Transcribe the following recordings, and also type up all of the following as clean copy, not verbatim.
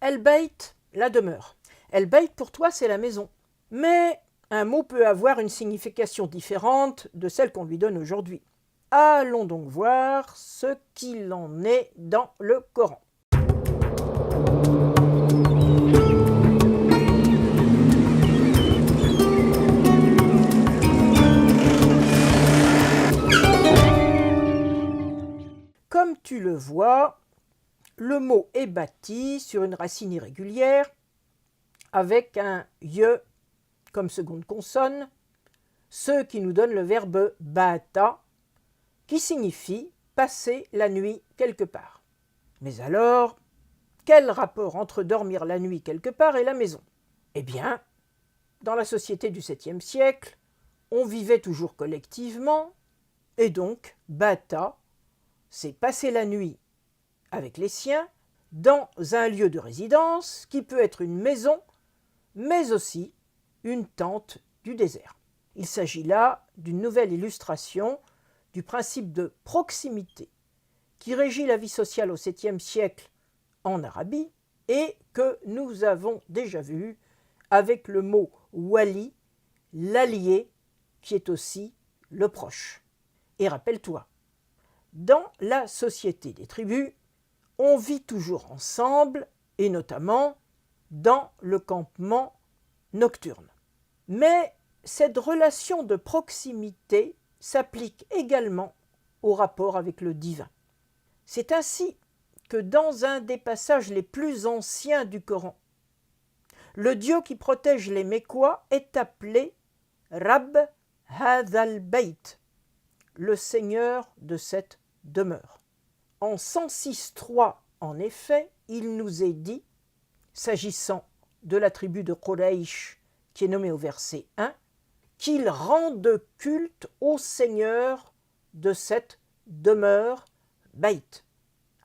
El-Bayt, la demeure. El-Bayt, pour toi, c'est la maison. Mais un mot peut avoir une signification différente de celle qu'on lui donne aujourd'hui. Allons donc voir ce qu'il en est dans le Coran. Comme tu le vois, le mot est bâti sur une racine irrégulière avec un « ye » comme seconde consonne, ce qui nous donne le verbe « bata » qui signifie « passer la nuit quelque part ». Mais alors, quel rapport entre dormir la nuit quelque part et la maison? Eh bien, dans la société du 7e siècle, on vivait toujours collectivement, et donc bata, c'est passer la nuit avec les siens dans un lieu de résidence qui peut être une maison, mais aussi une tente du désert. Il s'agit là d'une nouvelle illustration du principe de proximité qui régit la vie sociale au 7e siècle en Arabie et que nous avons déjà vu avec le mot wali, l'allié, qui est aussi le proche. Et rappelle-toi, dans la société des tribus, on vit toujours ensemble et notamment dans le campement nocturne. Mais cette relation de proximité s'applique également au rapport avec le divin. C'est ainsi que dans un des passages les plus anciens du Coran, le Dieu qui protège les Mécois est appelé Rabb Hadhal Bayt, le Seigneur de cette demeure. En 106.3, en effet, il nous est dit, s'agissant de la tribu de Quraysh qui est nommée au verset 1, qu'ils rendent culte au Seigneur de cette demeure Bayt.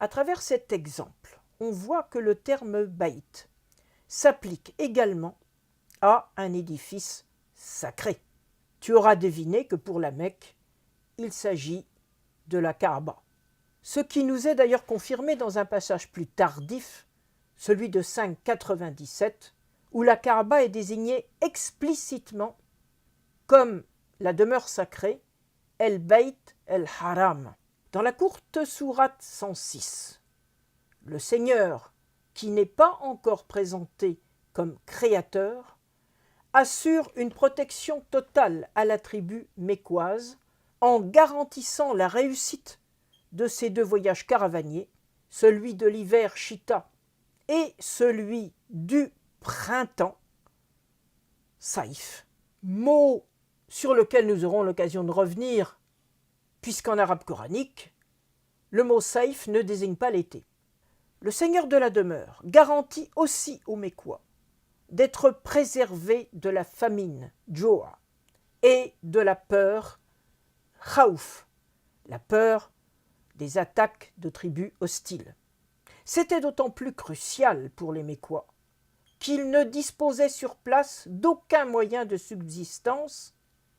À travers cet exemple, on voit que le terme Bayt s'applique également à un édifice sacré. Tu auras deviné que pour la Mecque, il s'agit de la Kaaba. Ce qui nous est d'ailleurs confirmé dans un passage plus tardif, celui de 597, où la Kaaba est désignée explicitement comme la demeure sacrée, El-Bayt el-Haram. Dans la courte sourate 106, le Seigneur, qui n'est pas encore présenté comme créateur, assure une protection totale à la tribu mécoise en garantissant la réussite de ces deux voyages caravaniers, celui de l'hiver Chita et celui du printemps Saïf, mot sur lequel nous aurons l'occasion de revenir, puisqu'en arabe coranique, le mot Saïf ne désigne pas l'été. Le Seigneur de la demeure garantit aussi aux Mécois d'être préservés de la famine, Joa, et de la peur, Khaouf, la peur des attaques de tribus hostiles. C'était d'autant plus crucial pour les Mécois qu'ils ne disposaient sur place d'aucun moyen de subsistance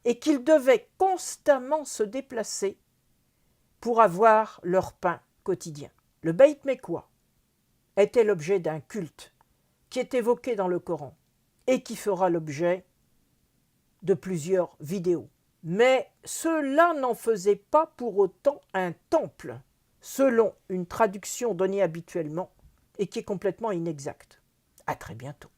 et qu'ils devaient constamment se déplacer pour avoir leur pain quotidien. Le Bayt mécois était l'objet d'un culte qui est évoqué dans le Coran et qui fera l'objet de plusieurs vidéos. Mais cela n'en faisait pas pour autant un temple, selon une traduction donnée habituellement et qui est complètement inexacte. À très bientôt.